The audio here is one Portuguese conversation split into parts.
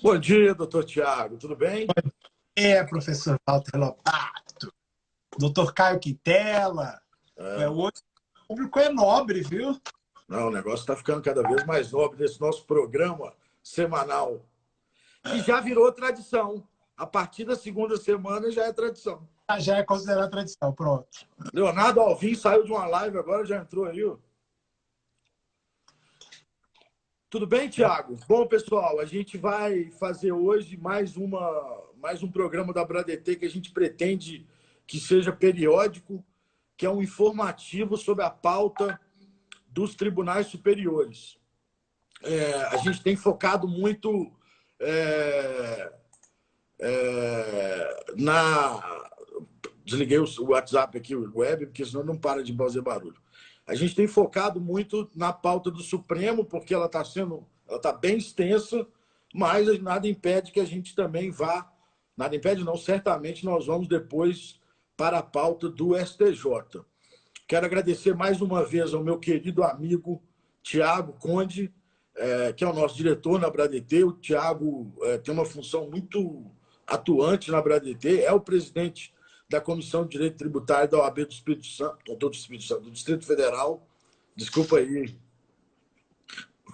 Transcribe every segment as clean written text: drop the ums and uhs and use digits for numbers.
Bom dia, doutor Tiago. Tudo bem? Professor Walter Lobato, doutor Caio Quintela. Hoje o público é nobre, viu? Não, o negócio está ficando cada vez mais nobre nesse nosso programa semanal, que já virou tradição. A partir da segunda semana já é tradição. Já é considerada tradição, pronto. Leonardo Alvim saiu de uma live agora, já entrou aí. Ó. Tudo bem, Tiago? Bom, pessoal, a gente vai fazer hoje mais um programa da Bradetê que a gente pretende que seja periódico, que é um informativo sobre a pauta dos tribunais superiores. A gente tem focado muito na... Desliguei o WhatsApp aqui, o web, porque senão não para de fazer barulho. A gente tem focado muito na pauta do Supremo, porque ela está bem extensa, mas nada impede que a gente também vá... Nada impede, não. Certamente nós vamos depois para a pauta do STJ. Quero agradecer mais uma vez ao meu querido amigo Tiago Conde, que é o nosso diretor na Bradetê. O Tiago tem uma função muito atuante na Bradetê, é o presidente da Comissão de Direito Tributário da OAB do Distrito Federal. Desculpa aí,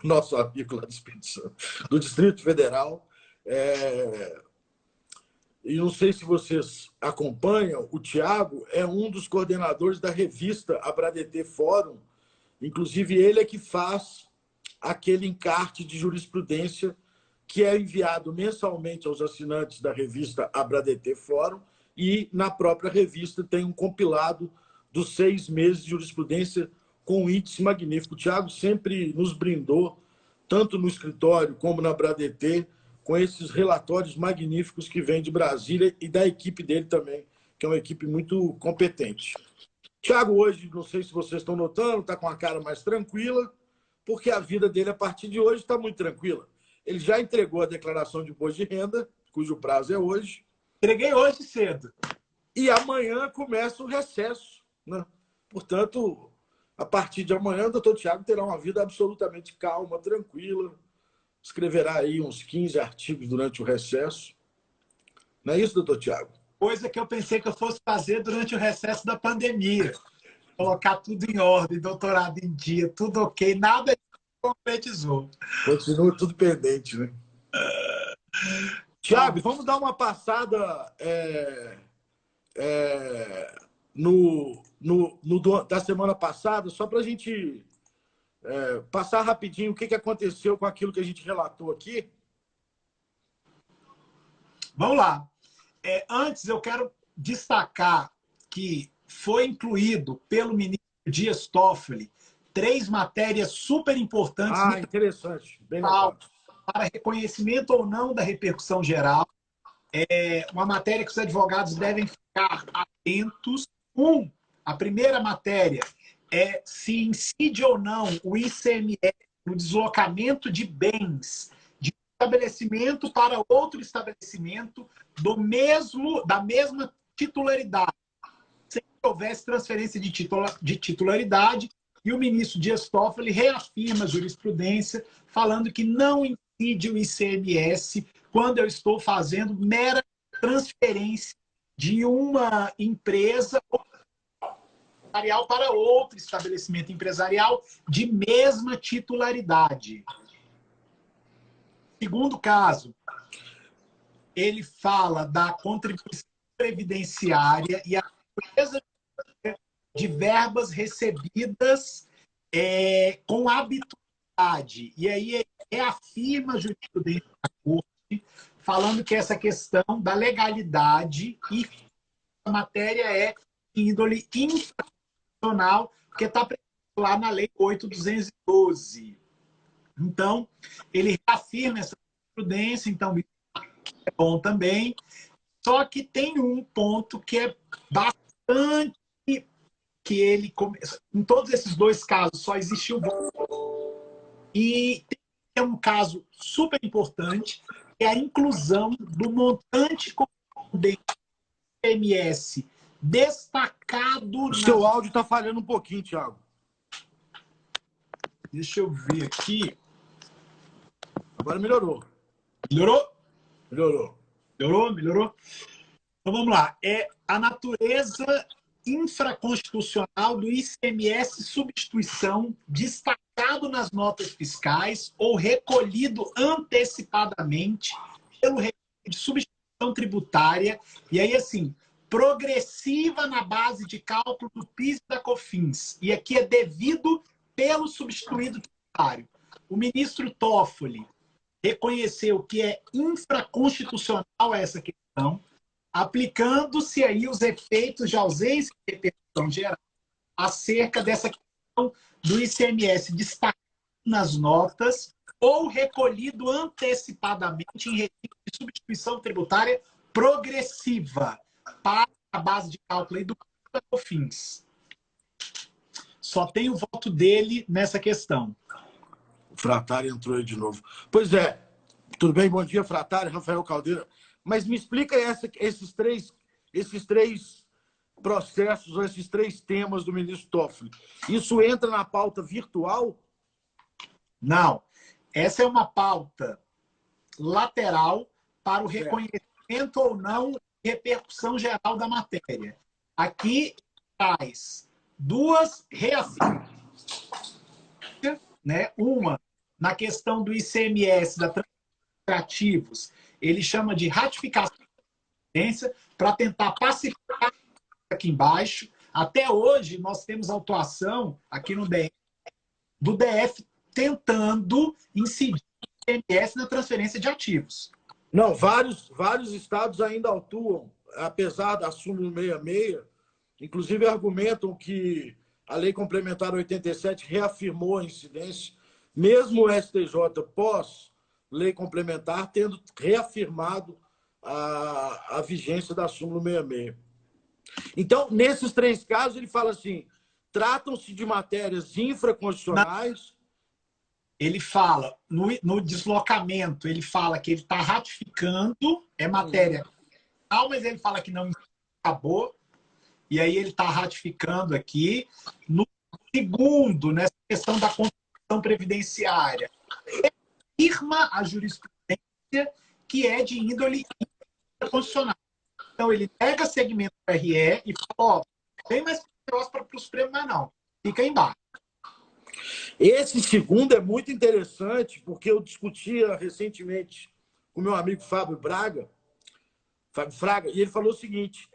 nosso amigo lá do Espírito Santo, do Distrito Federal. E não sei se vocês acompanham, o Tiago é um dos coordenadores da revista A Bradetê Fórum. Inclusive, ele é que faz aquele encarte de jurisprudência que é enviado mensalmente aos assinantes da revista A Bradetê Fórum, e na própria revista tem um compilado dos 6 meses de jurisprudência com um índice magnífico. O Tiago sempre nos brindou, tanto no escritório como na Bradetê, com esses relatórios magníficos que vêm de Brasília e da equipe dele também, que é uma equipe muito competente. Tiago hoje, não sei se vocês estão notando, está com a cara mais tranquila, porque a vida dele, a partir de hoje, está muito tranquila. Ele já entregou a declaração de imposto de renda, cujo prazo é hoje. Entreguei hoje cedo. E amanhã começa o recesso, né? Portanto, a partir de amanhã, o doutor Tiago terá uma vida absolutamente calma, tranquila, escreverá aí uns 15 artigos durante o recesso. Não é isso, doutor Tiago? Coisa que eu pensei que eu fosse fazer durante o recesso da pandemia. Colocar tudo em ordem, doutorado em dia, tudo ok, nada concretizou. Continua tudo pendente, né? Tiago, vamos dar uma passada da semana passada, só para a gente passar rapidinho o que aconteceu com aquilo que a gente relatou aqui. Vamos lá. Antes, eu quero destacar que foi incluído pelo ministro Dias Toffoli 3 matérias super importantes. Interessante. Bem legal. Para reconhecimento ou não da repercussão geral. Uma matéria que os advogados devem ficar atentos. A primeira matéria é se incide ou não o ICMS no deslocamento de bens de um estabelecimento para outro estabelecimento da mesma titularidade, sem que houvesse transferência de titularidade. E o ministro Dias Toffoli reafirma a jurisprudência, falando que não incide o ICMS quando eu estou fazendo mera transferência de uma empresa empresarial para outro estabelecimento empresarial de mesma titularidade. Segundo caso, ele fala da contribuição previdenciária e a empresa de verbas recebidas com habitualidade. E aí ele reafirma a jurisprudência da Corte, falando que essa questão da legalidade e a matéria é índole infracional, porque está previsto lá na Lei 8.212. Então, ele reafirma essa jurisprudência, então é bom também. Só que tem um ponto que é bastante que ele em todos esses 2 casos só existiu e tem um caso super importante, que é a inclusão do montante correspondente do ICMS destacado. O seu áudio está falhando um pouquinho, Tiago. Deixa eu ver aqui. Agora melhorou. Melhorou? Melhorou. Melhorou? Melhorou? Então vamos lá. É a natureza infraconstitucional do ICMS substituição destacado nas notas fiscais ou recolhido antecipadamente pelo regime de substituição tributária. E aí, assim, progressiva na base de cálculo do PIS e da COFINS. E aqui é devido pelo substituído tributário. O ministro Toffoli reconheceu que é infraconstitucional essa questão, aplicando-se aí os efeitos de ausência de repercussão geral acerca dessa questão do ICMS destacado nas notas ou recolhido antecipadamente em regime de substituição tributária progressiva para a base de cálculo aí do COFINS. Só tem o voto dele nessa questão. O Frattari entrou aí de novo. Pois é. Tudo bem? Bom dia, Frattari, Rafael Caldeira. Mas me explica esses três processos, ou esses três temas do ministro Toffoli. Isso entra na pauta virtual? Não. Essa é uma pauta lateral para o reconhecimento ou não de repercussão geral da matéria. Aqui traz duas reafirmações, né? Uma, na questão do ICMS, da ativos, ele chama de ratificação para tentar pacificar aqui embaixo. Até hoje, nós temos autuação aqui no DF, do DF tentando incidir o ICMS na transferência de ativos. Não, vários estados ainda autuam, apesar da súmula 66, inclusive argumentam que a Lei Complementar 87 reafirmou a incidência, mesmo o STJ pós-Lei Complementar tendo reafirmado a vigência da súmula 66. Então, nesses três casos, ele fala assim, tratam-se de matérias infraconstitucionais. Ele fala, no deslocamento, ele fala que ele está ratificando, é matéria, mas ele fala que não acabou, e aí ele está ratificando aqui. No segundo, nessa questão da contribuição previdenciária, afirma a jurisprudência que é de índole constitucional. Então, ele pega segmento do RE e fala, ó, tem mais para os prêmios, mas não, fica aí embaixo. Esse segundo é muito interessante, porque eu discutia recentemente com meu amigo Fábio Fraga, e ele falou o seguinte,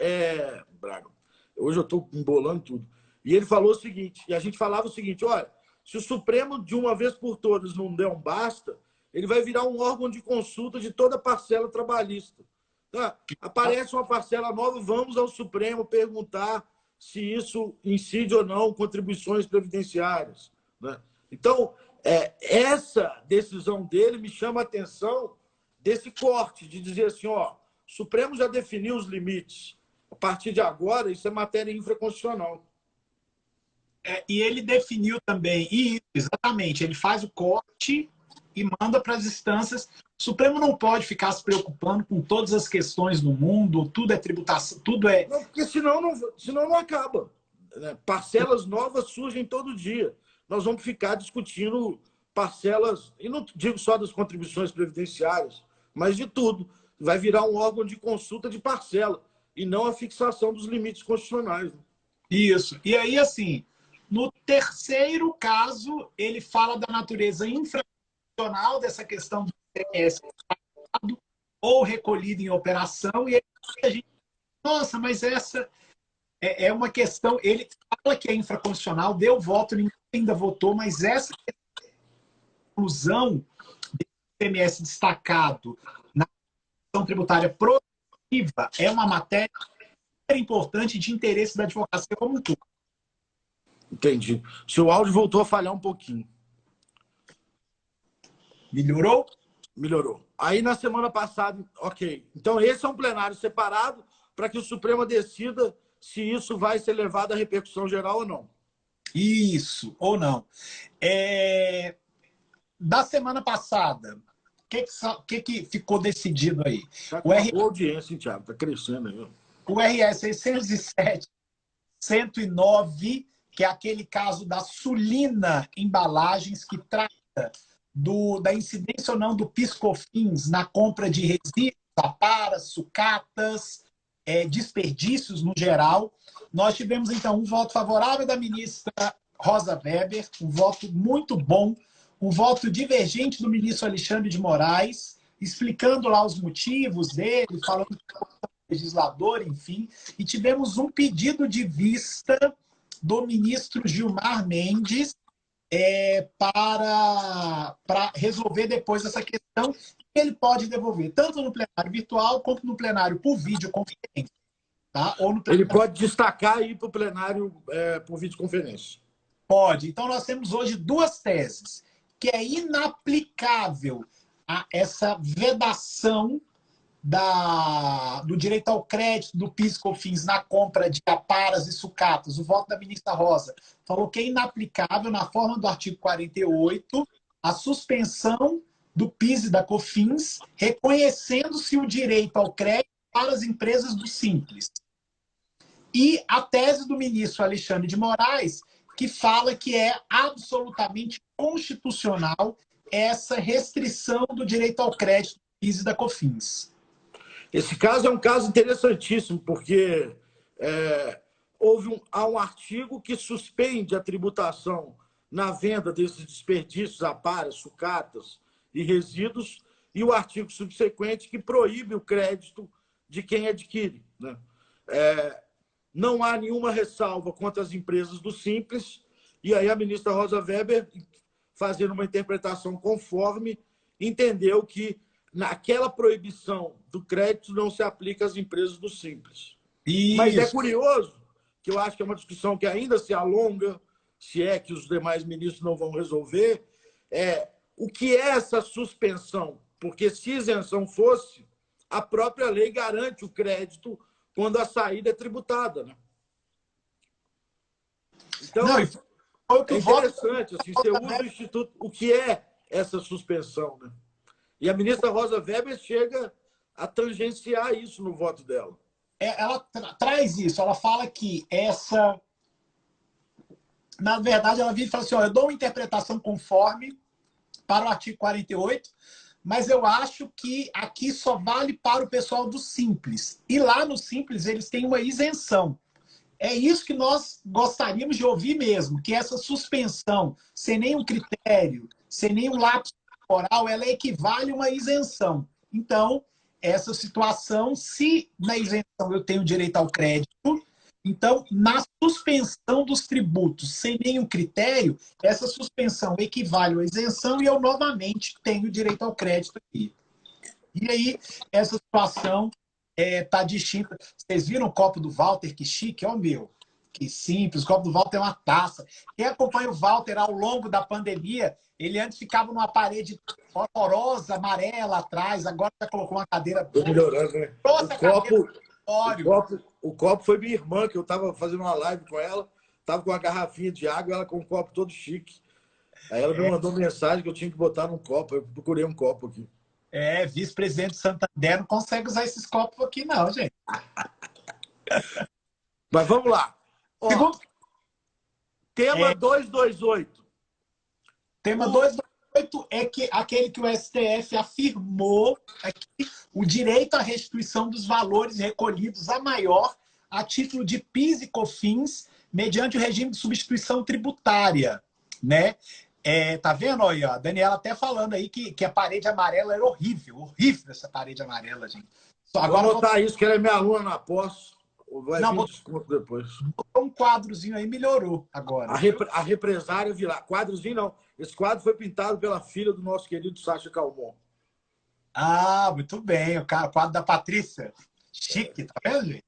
Braga, hoje eu estou embolando tudo, e ele falou o seguinte, e a gente falava o seguinte, olha, se o Supremo de uma vez por todas não der um basta, ele vai virar um órgão de consulta de toda a parcela trabalhista. Tá? Aparece uma parcela nova, vamos ao Supremo perguntar se isso incide ou não contribuições previdenciárias. Né? Então, essa decisão dele me chama a atenção desse corte, de dizer assim, ó, o Supremo já definiu os limites. A partir de agora, isso é matéria infraconstitucional. E ele definiu também, e exatamente, ele faz o corte e manda para as instâncias. O Supremo não pode ficar se preocupando com todas as questões no mundo, tudo é tributação, tudo é... Não, porque senão não acaba. Né? Parcelas novas surgem todo dia. Nós vamos ficar discutindo parcelas, e não digo só das contribuições previdenciárias, mas de tudo. Vai virar um órgão de consulta de parcela, e não a fixação dos limites constitucionais. Né? Isso. E aí, assim, no terceiro caso, ele fala da natureza infraconstitucional dessa questão do ICMS ou recolhido em operação, e aí a gente, nossa, mas essa é uma questão, ele fala que é infraconstitucional, deu voto, ninguém ainda votou, mas essa inclusão do ICMS destacado na questão tributária progressiva é uma matéria super importante de interesse da advocacia como um todo. Entendi. Seu áudio voltou a falhar um pouquinho. Melhorou? Melhorou. Aí, na semana passada, ok. Então, esse é um plenário separado para que o Supremo decida se isso vai ser levado à repercussão geral ou não. Isso, ou não. Da semana passada, o que ficou decidido aí? Está com uma boa audiência, hein, Thiago? Está crescendo aí. O RS 607, 109, que é aquele caso da Sulina Embalagens, que trata da incidência ou não do PIS/COFINS na compra de resíduos aparas, sucatas, desperdícios no geral. Nós tivemos, então, um voto favorável da ministra Rosa Weber, um voto muito bom, um voto divergente do ministro Alexandre de Moraes, explicando lá os motivos dele, falando que é um legislador, enfim, e tivemos um pedido de vista do ministro Gilmar Mendes para resolver depois essa questão. Ele pode devolver tanto no plenário virtual quanto no plenário por videoconferência. Tá? Ou no plenário... Ele pode destacar e ir para o plenário por videoconferência. Pode. Então, nós temos hoje duas teses, que é inaplicável essa vedação do direito ao crédito do PIS e COFINS na compra de aparas e sucatas. O voto da ministra Rosa falou que é inaplicável, na forma do artigo 48, a suspensão do PIS e da COFINS, reconhecendo-se o direito ao crédito para as empresas do Simples. E a tese do ministro Alexandre de Moraes, que fala que é absolutamente constitucional essa restrição do direito ao crédito do PIS e da COFINS. Esse caso é um caso interessantíssimo, porque há um artigo que suspende a tributação na venda desses desperdícios, aparas, sucatas e resíduos, e o artigo subsequente que proíbe o crédito de quem adquire, né? Não há nenhuma ressalva contra as empresas do Simples, e aí a ministra Rosa Weber, fazendo uma interpretação conforme, entendeu que naquela proibição do crédito não se aplica às empresas do Simples. Isso. Mas é curioso, que eu acho que é uma discussão que ainda se alonga, se é que os demais ministros não vão resolver, o que é essa suspensão? Porque se isenção fosse, a própria lei garante o crédito quando a saída é tributada, né? Então, não, é interessante, assim, você usa o Instituto... O que é essa suspensão, né? E a ministra Rosa Weber chega a tangenciar isso no voto dela. Ela traz isso, ela fala que essa... Na verdade, ela vira e fala assim, eu dou uma interpretação conforme para o artigo 48, mas eu acho que aqui só vale para o pessoal do Simples. E lá no Simples eles têm uma isenção. É isso que nós gostaríamos de ouvir mesmo, que essa suspensão, sem nenhum critério, sem nenhum lapso temporal, ela equivale a uma isenção. Então, essa situação, se na isenção eu tenho direito ao crédito, então, na suspensão dos tributos, sem nenhum critério, essa suspensão equivale à isenção e eu novamente tenho direito ao crédito aqui. E aí, essa situação está distinta. Vocês viram o copo do Walter? Que chique, ó, meu. Que simples. O copo do Walter é uma taça. Quem acompanha o Walter ao longo da pandemia, ele antes ficava numa parede horrorosa, amarela atrás, agora já colocou uma cadeira boa. Melhorando, né? O copo foi minha irmã, que eu estava fazendo uma live com ela, estava com uma garrafinha de água, ela com um copo todo chique. Aí ela me mandou mensagem que eu tinha que botar num copo. Eu procurei um copo aqui. Vice-presidente do Santander não consegue usar esses copos aqui, não, gente. Mas vamos lá. Ó, tema 228. Tema 228 é aquele que o STF afirmou aqui, o direito à restituição dos valores recolhidos a maior a título de PIS e COFINS mediante o regime de substituição tributária, né? Tá vendo aí, ó? A Daniela até falando aí que a parede amarela era horrível. Horrível essa parede amarela, gente. Agora vou anotar isso, que ela é minha aluna na pós. Vai vir desconto depois. Um quadrozinho aí melhorou agora. A represária virar. Quadrozinho não. Esse quadro foi pintado pela filha do nosso querido Sacha Calmon. Ah, muito bem. O quadro da Patrícia. Chique, tá vendo, gente?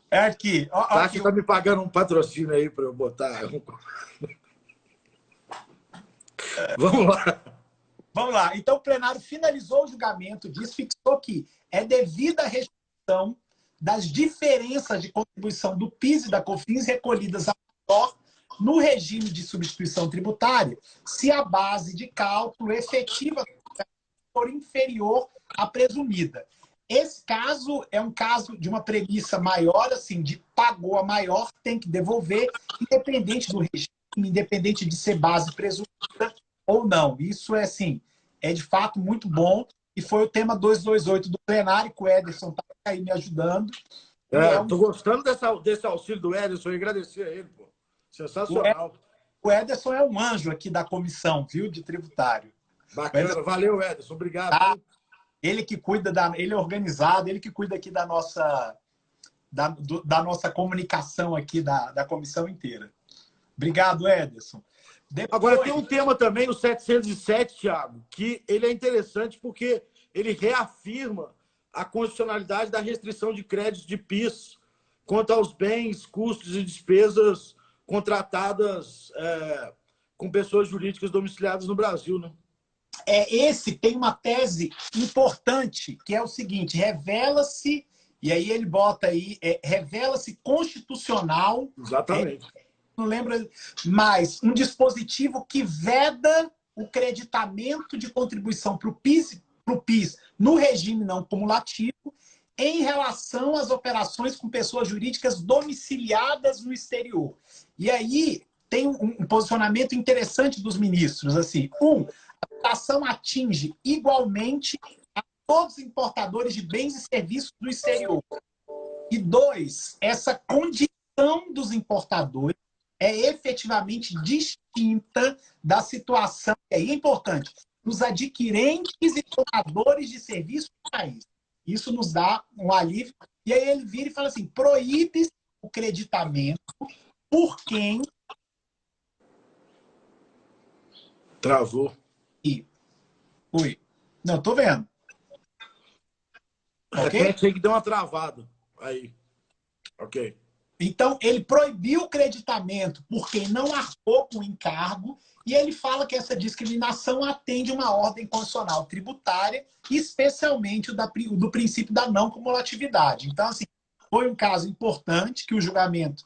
Aqui. Sacha tá me pagando um patrocínio aí para eu botar. Vamos lá. Vamos lá. Então, o plenário finalizou o julgamento disso, fixou que é devida a restituição das diferenças de contribuição do PIS e da COFINS recolhidas a maior no regime de substituição tributária, se a base de cálculo efetiva for inferior à presumida. Esse caso é um caso de uma premissa maior, assim, de pagou a maior, tem que devolver, independente do regime, independente de ser base presumida ou não. Isso é, assim, é de fato muito bom. e foi o tema 228 do plenário, que o Ederson está aí me ajudando. Tô gostando desse auxílio do Ederson e agradecer a ele, pô. Sensacional. O Ederson é um anjo aqui da comissão, viu, de tributário. Bacana, valeu, Ederson, obrigado. Tá? Ele que cuida ele é organizado, ele que cuida aqui da nossa comunicação aqui da comissão inteira. Obrigado, Ederson. Agora tem um tema também, o 707, Thiago, que ele é interessante porque ele reafirma a constitucionalidade da restrição de créditos de PIS quanto aos bens, custos e despesas contratadas com pessoas jurídicas domiciliadas no Brasil, né? Esse tem uma tese importante, que é o seguinte: revela-se, e aí ele bota aí, revela-se constitucional. Exatamente. Não lembro, mas um dispositivo que veda o creditamento de contribuição para o PIS no regime não cumulativo em relação às operações com pessoas jurídicas domiciliadas no exterior. E aí tem um posicionamento interessante dos ministros. Assim, a ação atinge igualmente a todos os importadores de bens e serviços do exterior. E 2, essa condição dos importadores é efetivamente distinta da situação, e aí é importante, dos adquirentes e tomadores de serviços do país. Isso nos dá um alívio. E aí ele vira e fala assim: proíbe o creditamento por quem... Travou. Ui. Não, tô vendo. Ok? Repete aí que deu uma travada. Aí. Ok. Então, ele proibiu o creditamento por quem não arcou com o encargo, e ele fala que essa discriminação atende uma ordem constitucional tributária, especialmente do princípio da não cumulatividade. Então, assim, foi um caso importante que o julgamento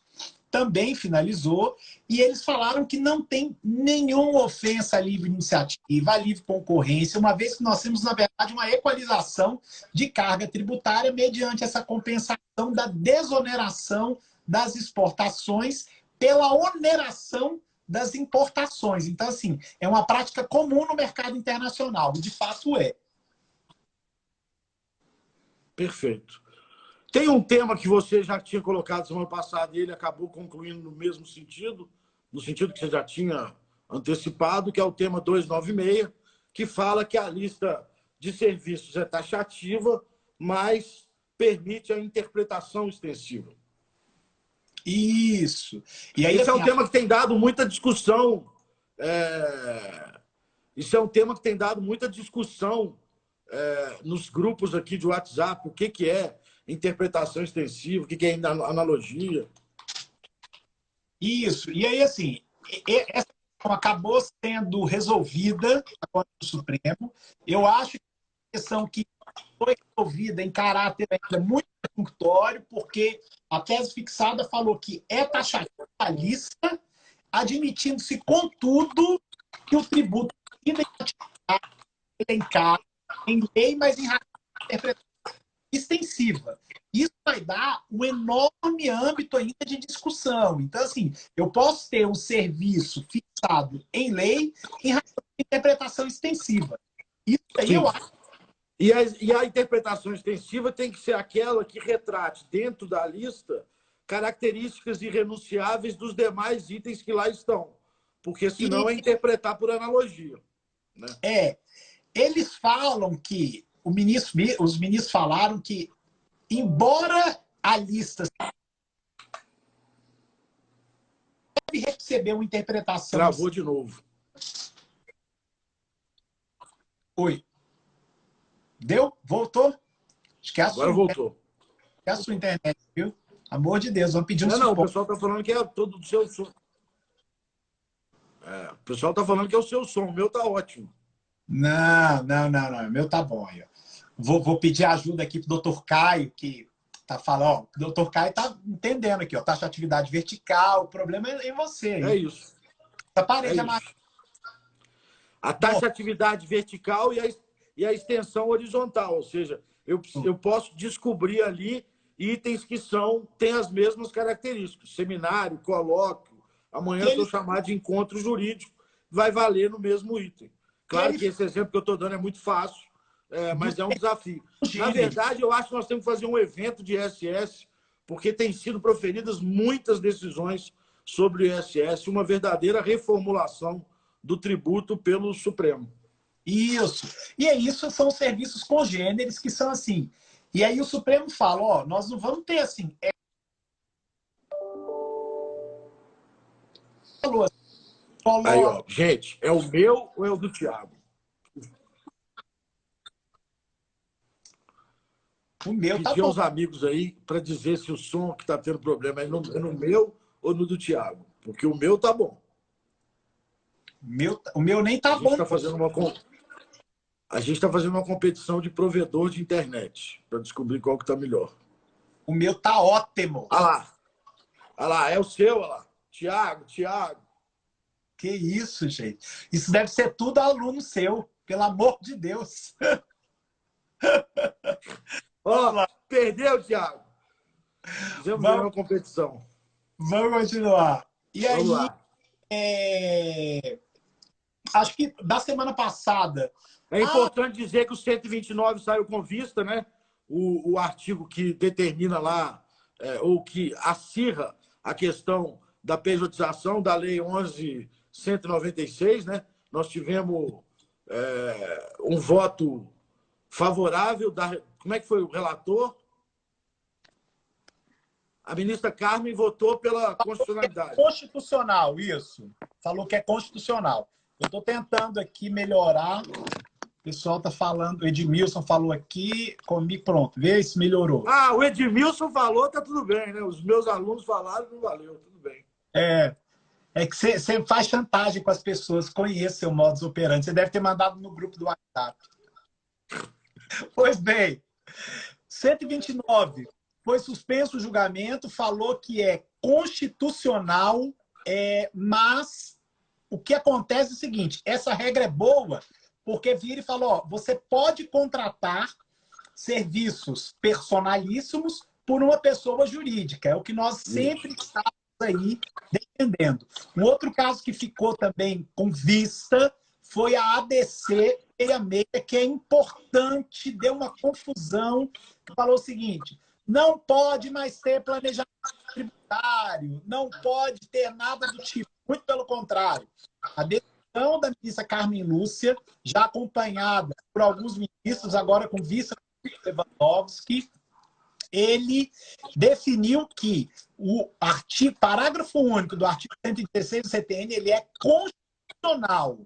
também finalizou, e eles falaram que não tem nenhuma ofensa à livre iniciativa, à livre concorrência, uma vez que nós temos, na verdade, uma equalização de carga tributária mediante essa compensação da desoneração das exportações pela oneração das importações. Então, assim, é uma prática comum no mercado internacional, e de fato é. Perfeito. Tem um tema que você já tinha colocado semana passada e ele acabou concluindo no mesmo sentido, no sentido que você já tinha antecipado, que é o tema 296, que fala que a lista de serviços é taxativa, mas permite a interpretação extensiva. Isso. E aí, esse assim, é um tema que tem dado muita discussão. Isso é um tema que tem dado muita discussão nos grupos aqui de WhatsApp. O que é interpretação extensiva, o que é analogia. Isso. E aí, assim, essa questão acabou sendo resolvida agora no Supremo. Eu acho que é uma questão que foi resolvida em caráter ainda muito perfunctório, porque a tese fixada falou que é taxativa, admitindo-se, contudo, que o tributo é elencado em lei, mas em interpretação extensiva. Isso vai dar um enorme âmbito ainda de discussão. Então, assim, eu posso ter um serviço fixado em lei em razão de interpretação extensiva. Isso aí eu acho. E a interpretação extensiva tem que ser aquela que retrate, dentro da lista, características irrenunciáveis dos demais itens que lá estão. Porque senão é interpretar por analogia. Né? Eles falam que, os ministros falaram que, embora a lista deve receber uma interpretação... Travou de novo. Oi. Deu? Voltou? Acho que agora voltou. É a sua internet, viu? Amor de Deus, vamos pedir um suporte. Não, o pessoal está falando que é todo do seu som. O pessoal está falando que é o seu som. O meu está ótimo. Não. O meu tá bom aí. Vou pedir ajuda aqui pro doutor Caio, que tá falando. Ó, o doutor Caio tá entendendo aqui, ó. Taxatividade vertical, o problema é em você. Aí. É isso. Essa parede a taxatividade vertical e a extensão horizontal. Ou seja, eu posso descobrir ali itens que têm as mesmas características. Seminário, colóquio. Amanhã, se eu chamar de encontro jurídico, vai valer no mesmo item. Claro que esse exemplo que eu estou dando é muito fácil, mas é um desafio. Na verdade, eu acho que nós temos que fazer um evento de ISS, porque tem sido proferidas muitas decisões sobre o ISS, uma verdadeira reformulação do tributo pelo Supremo. Isso. E é isso, são os serviços congêneres que são assim. E aí o Supremo fala, ó, nós não vamos ter assim. Aí, ó, gente, é o meu ou é o do Thiago? O meu tá Pedi bom. aos amigos aí para dizer se o som que está tendo problema é no meu ou no do Thiago, porque o meu tá bom. O meu nem tá bom. A gente está fazendo uma competição de provedor de internet para descobrir qual que está melhor. O meu tá ótimo. Olha lá, é o seu, olha lá. Thiago. Que isso, gente. Isso deve ser tudo aluno seu, pelo amor de Deus. Ó, perdeu, Thiago. Fizemos uma competição. Vamos continuar. E Vamos aí, lá. acho que da semana passada... É importante dizer que o 129 saiu com vista, né? O artigo que determina lá, ou que acirra a questão da pejotização da Lei 11.196, né? Nós tivemos um voto favorável da... Como é que foi o relator? A ministra Carmen votou pela constitucionalidade. Constitucional, isso. Falou que é constitucional. Eu estou tentando aqui melhorar. O pessoal está falando, o Edmilson falou aqui, comigo, pronto, vê se melhorou. O Edmilson falou, tá tudo bem, né? Os meus alunos falaram, não valeu, tudo bem. É que você faz chantagem com as pessoas, conhece seu modus operandi. Você deve ter mandado no grupo do WhatsApp. Pois bem, 129, foi suspenso o julgamento, falou que é constitucional, mas o que acontece é o seguinte, essa regra é boa, porque vira e falou, ó, você pode contratar serviços personalíssimos por uma pessoa jurídica, é o que nós sempre estamos aí defendendo. Um outro caso que ficou também com vista foi a ADC 66, que é importante, deu uma confusão, falou o seguinte, não pode mais ter planejamento tributário, não pode ter nada do tipo, muito pelo contrário. A decisão da ministra Carmen Lúcia, já acompanhada por alguns ministros, agora com vice Lewandowski, ele definiu que o parágrafo único do artigo 116 do CTN ele é constitucional.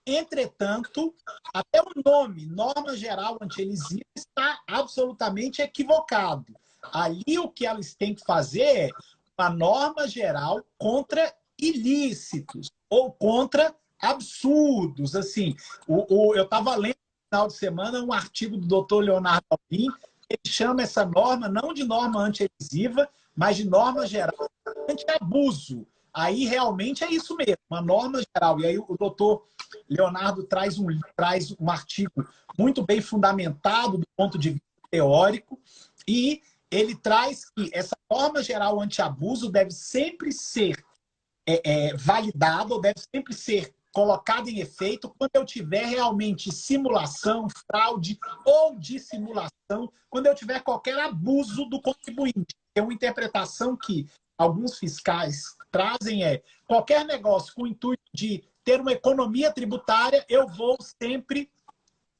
Entretanto, até o nome, norma geral anti-elisível, está absolutamente equivocado. Ali o que elas têm que fazer é uma norma geral contra ilícitos ou contra absurdos. Assim, eu estava lendo no final de semana um artigo do doutor Leonardo Alvim, ele chama essa norma não de norma anti-elisiva, mas de norma geral anti-abuso. Aí realmente é isso mesmo, uma norma geral. E aí o doutor Leonardo traz um artigo muito bem fundamentado do ponto de vista teórico e ele traz que essa norma geral anti-abuso deve sempre ser validada ou deve sempre ser colocada em efeito quando eu tiver realmente simulação, fraude ou dissimulação, quando eu tiver qualquer abuso do contribuinte. É uma interpretação que alguns fiscais trazem qualquer negócio com o intuito de ter uma economia tributária, eu vou sempre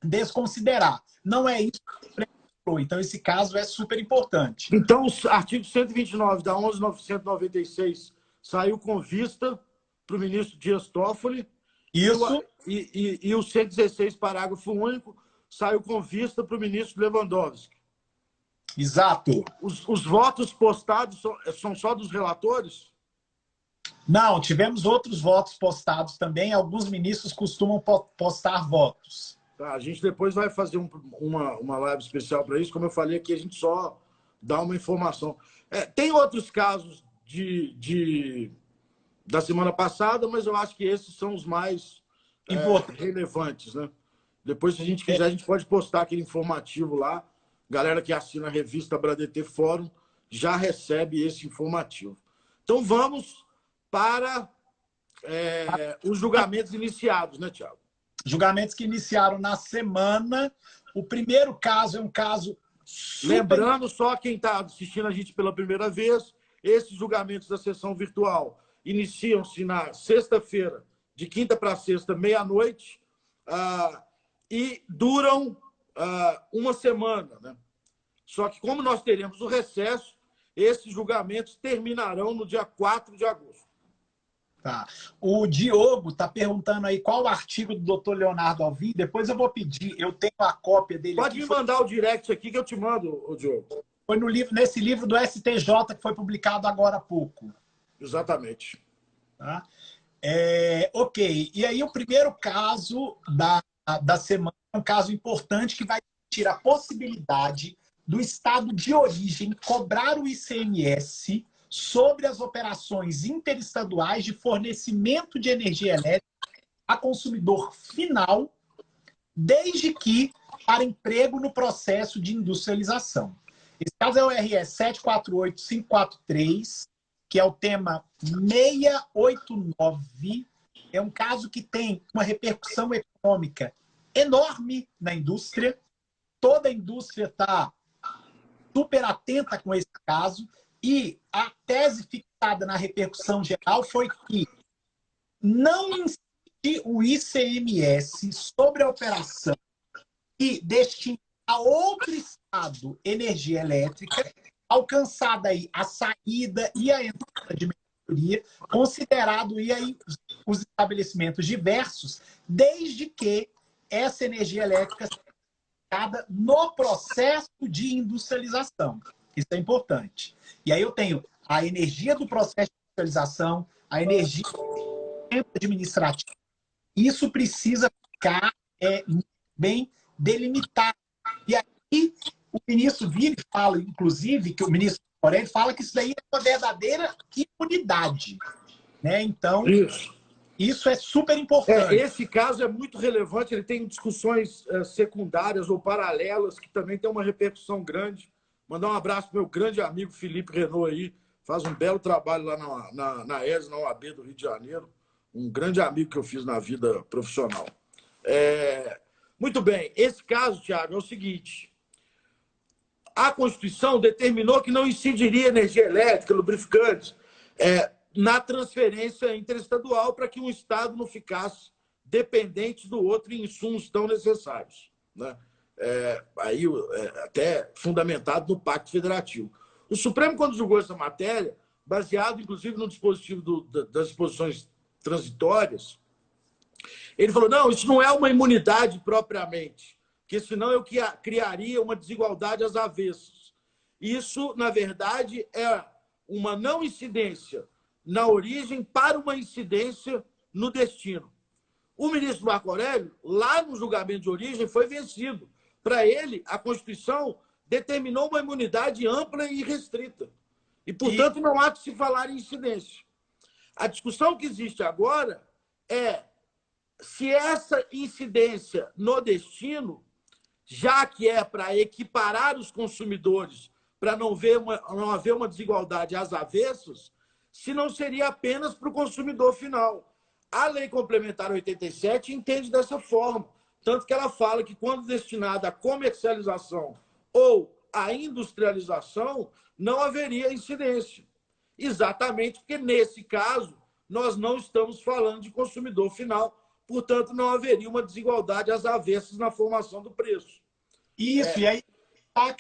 desconsiderar. Não é isso que o Supremo falou. Então, esse caso é super importante. Então, o artigo 129 da 11.996 saiu com vista para o ministro Dias Toffoli. Isso. E o 116, parágrafo único, saiu com vista para o ministro Lewandowski. Exato. Os votos postados são só dos relatores? Não, tivemos outros votos postados também. Alguns ministros costumam postar votos. Tá, a gente depois vai fazer uma live especial para isso. Como eu falei aqui, a gente só dá uma informação. Tem outros casos da semana passada, mas eu acho que esses são os mais relevantes, né? Depois, se a gente quiser, a gente pode postar aquele informativo lá. Galera que assina a revista Bradt Fórum já recebe esse informativo. Então, vamos para os julgamentos iniciados, né, Thiago? Julgamentos que iniciaram na semana. O primeiro caso é um caso super... Lembrando só quem está assistindo a gente pela primeira vez, esses julgamentos da sessão virtual iniciam-se na sexta-feira, de quinta para sexta, meia-noite, e duram uma semana, né? Só que, como nós teremos o recesso, esses julgamentos terminarão no dia 4 de agosto. Tá. O Diogo está perguntando aí qual o artigo do Dr. Leonardo Alvim. Depois eu vou pedir, eu tenho a cópia dele. Pode me mandar o direct aqui que eu te mando, Diogo. Foi no livro, nesse livro do STJ que foi publicado agora há pouco. Exatamente. Tá? Ok. E aí o primeiro caso da semana é um caso importante que vai discutir a possibilidade do estado de origem cobrar o ICMS sobre as operações interestaduais de fornecimento de energia elétrica a consumidor final, desde que para emprego no processo de industrialização. Esse caso é o RS 748543, que é o tema 689. É um caso que tem uma repercussão econômica enorme na indústria. Toda a indústria está super atenta com esse caso. E a tese fixada na repercussão geral foi que não incide o ICMS sobre a operação e destina a outro estado energia elétrica, alcançada aí a saída e a entrada de mercadoria, considerado aí os estabelecimentos diversos, desde que essa energia elétrica seja aplicada no processo de industrialização. Isso é importante. E aí eu tenho a energia do processo de industrialização, a energia administrativa. Isso precisa ficar bem delimitado. E aí o ministro vira e fala, inclusive, que o ministro Aurélio fala que isso daí é uma verdadeira impunidade. Né? Então, isso é super importante. Esse caso é muito relevante, ele tem discussões secundárias ou paralelas que também tem uma repercussão grande. Mandar um abraço para o meu grande amigo Felipe Renault aí, faz um belo trabalho lá na ES, na OAB do Rio de Janeiro. Um grande amigo que eu fiz na vida profissional. Muito bem, esse caso, Tiago, é o seguinte. A Constituição determinou que não incidiria energia elétrica, lubrificantes, na transferência interestadual para que um Estado não ficasse dependente do outro em insumos tão necessários, né? Até fundamentado no Pacto Federativo. O Supremo, quando julgou essa matéria, baseado, inclusive, no dispositivo das disposições transitórias, ele falou, não, isso não é uma imunidade propriamente, porque senão eu criaria uma desigualdade às avessas. Isso, na verdade, é uma não incidência na origem para uma incidência no destino. O ministro Marco Aurélio, lá no julgamento de origem, foi vencido. Para ele, a Constituição determinou uma imunidade ampla e restrita. E, portanto, não há de se falar em incidência. A discussão que existe agora é se essa incidência no destino, já que é para equiparar os consumidores, para não haver uma desigualdade às avessas, se não seria apenas para o consumidor final. A Lei Complementar 87 entende dessa forma. Tanto que ela fala que, quando destinada à comercialização ou à industrialização, não haveria incidência. Exatamente porque, nesse caso, nós não estamos falando de consumidor final, portanto, não haveria uma desigualdade às avessas na formação do preço. Isso, e aí,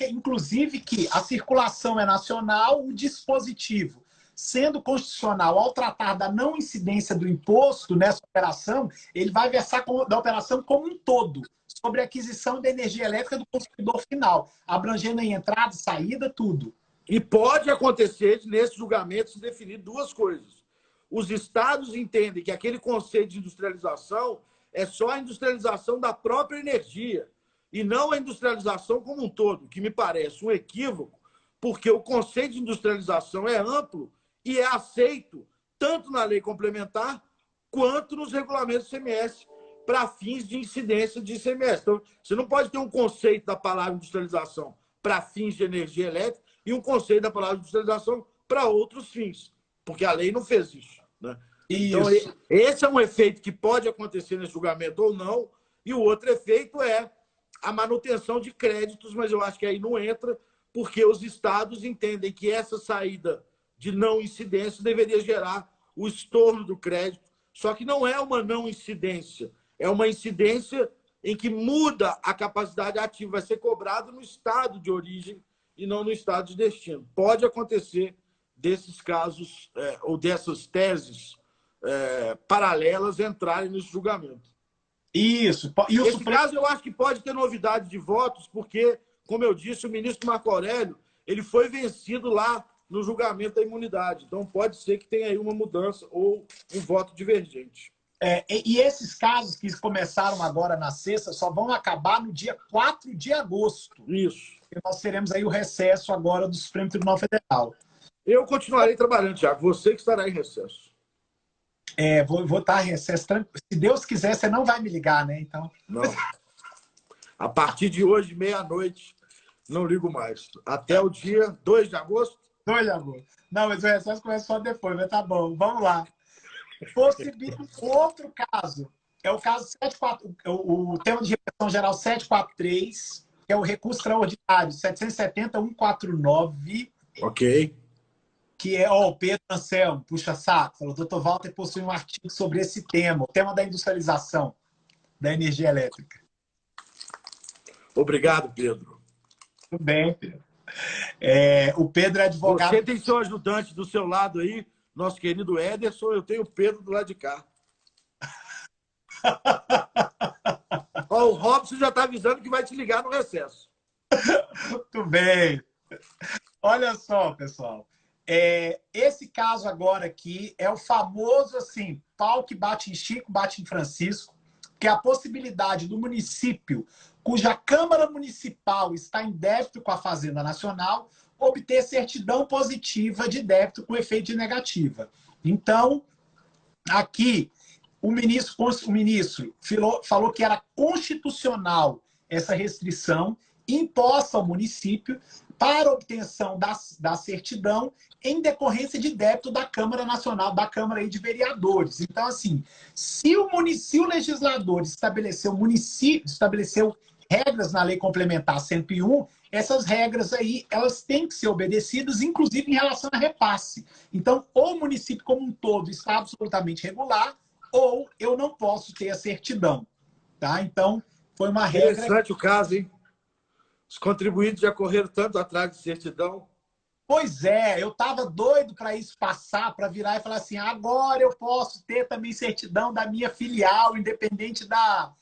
inclusive, que a circulação é nacional, o dispositivo, sendo constitucional, ao tratar da não incidência do imposto nessa operação, ele vai versar da operação como um todo, sobre a aquisição de energia elétrica do consumidor final, abrangendo em entrada, saída, tudo. E pode acontecer, nesse julgamento, se definir duas coisas. Os estados entendem que aquele conceito de industrialização é só a industrialização da própria energia, e não a industrialização como um todo, que me parece um equívoco, porque o conceito de industrialização é amplo e é aceito tanto na lei complementar quanto nos regulamentos do ICMS para fins de incidência de ICMS. Então, você não pode ter um conceito da palavra industrialização para fins de energia elétrica e um conceito da palavra industrialização para outros fins, porque a lei não fez isso, né? Então, Isso. esse é um efeito que pode acontecer nesse julgamento ou não, e o outro efeito é a manutenção de créditos, mas eu acho que aí não entra, porque os estados entendem que essa saída de não incidência deveria gerar o estorno do crédito, só que não é uma não incidência, é uma incidência em que muda a capacidade ativa, vai ser cobrado no estado de origem e não no estado de destino. Pode acontecer desses casos ou dessas teses paralelas entrarem nesse julgamento. Isso. E o Nesse Supremo... caso, eu acho que pode ter novidade de votos, porque, como eu disse, o ministro Marco Aurélio ele foi vencido lá no julgamento da imunidade. Então, pode ser que tenha aí uma mudança ou um voto divergente. E esses casos que começaram agora na sexta só vão acabar no dia 4 de agosto. Isso. E nós teremos aí o recesso agora do Supremo Tribunal Federal. Eu continuarei trabalhando, Tiago. Você que estará em recesso. Vou estar em recesso. Se Deus quiser, você não vai me ligar, né? Então... Não. A partir de hoje, meia-noite, não ligo mais. Até o dia 2 de agosto? 2 de agosto. Não, mas o recesso começa só depois, mas tá bom. Vamos lá. O outro caso é o caso 74, o tema de repressão geral 743, que é o recurso extraordinário 770-149. Ok. Que é o Pedro Anselmo, puxa saco, falou, Dr. Walter possui um artigo sobre esse tema, o tema da industrialização da energia elétrica. Obrigado, Pedro. Tudo bem, Pedro. O Pedro é advogado... Você tem seu ajudante do seu lado aí, nosso querido Ederson, eu tenho o Pedro do lado de cá. Ó, o Robson já está avisando que vai te ligar no recesso. Tudo bem. Olha só, pessoal. Esse caso agora aqui é o famoso assim, pau que bate em Chico, bate em Francisco, que é a possibilidade do município, cuja Câmara Municipal está em débito com a Fazenda Nacional, obter certidão positiva de débito com efeito de negativa. Então, aqui, o ministro falou que era constitucional essa restrição imposta ao município para obtenção da certidão em decorrência de débito da Câmara Nacional, da Câmara aí de Vereadores. Então, assim, se o legislador estabeleceu regras na Lei Complementar 101, essas regras aí, elas têm que ser obedecidas, inclusive em relação a repasse. Então, ou o município como um todo está absolutamente regular, ou eu não posso ter a certidão. Tá? Então, foi uma regra... Interessante o caso, hein? Os contribuintes já correram tanto atrás de certidão. Pois é, eu estava doido para isso passar, para virar e falar assim, agora eu posso ter também certidão da minha filial, independente da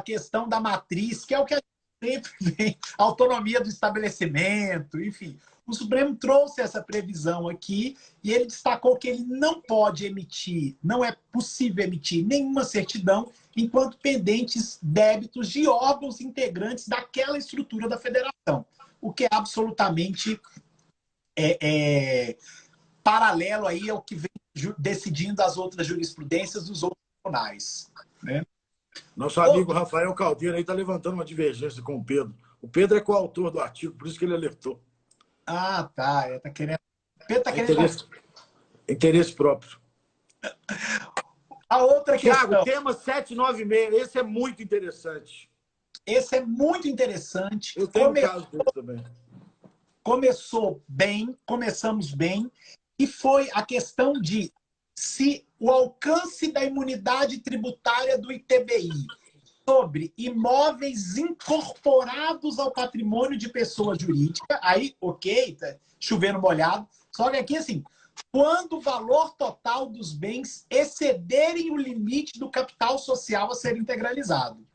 questão da matriz, que é o que a gente sempre vem, autonomia do estabelecimento, enfim. O Supremo trouxe essa previsão aqui e ele destacou que ele não pode emitir, não é possível emitir nenhuma certidão enquanto pendentes débitos de órgãos integrantes daquela estrutura da federação, o que é absolutamente paralelo aí ao que vem decidindo as outras jurisprudências dos outros tribunais. Né? Nosso amigo Rafael Caldeira aí está levantando uma divergência com o Pedro. O Pedro é coautor do artigo, por isso que ele alertou. Ah, tá. Tá querendo... Pedro tá querendo... Interesse próprio. A outra Tiago, questão... tema 796, esse é muito interessante. Esse é muito interessante. Eu tenho um caso dele também. Começamos bem, e foi a questão de se o alcance da imunidade tributária do ITBI sobre imóveis incorporados ao patrimônio de pessoa jurídica, aí, ok, tá chovendo molhado, só que aqui, assim, quando o valor total dos bens excederem o limite do capital social a ser integralizado.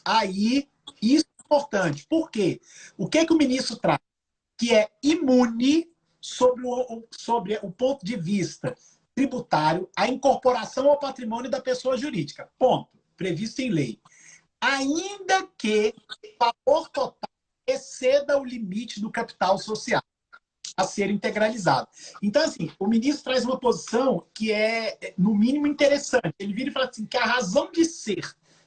Aí, isso é importante. Por quê? O que o ministro traz? Que é imune sobre o ponto de vista tributário a incorporação ao patrimônio da pessoa jurídica. Ponto. Previsto em lei. Ainda que o valor total exceda o limite do capital social a ser integralizado. Então, assim, o ministro traz uma posição que é, no mínimo, interessante. Ele vira e fala assim, que a razão de ser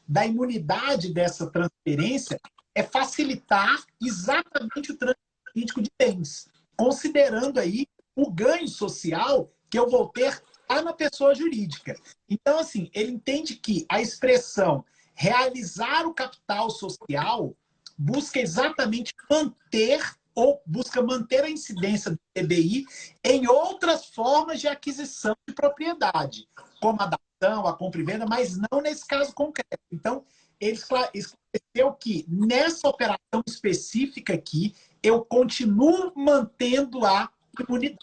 da imunidade dessa transferência é facilitar exatamente o trânsito jurídico de bens, considerando aí o ganho social que eu vou ter lá na pessoa jurídica. Então, assim, ele entende que a expressão realizar o capital social busca exatamente manter ou busca manter a incidência do TBI em outras formas de aquisição de propriedade, como a dação, a compra e venda, mas não nesse caso concreto. Então, ele esclareceu que nessa operação específica aqui, eu continuo mantendo a imunidade.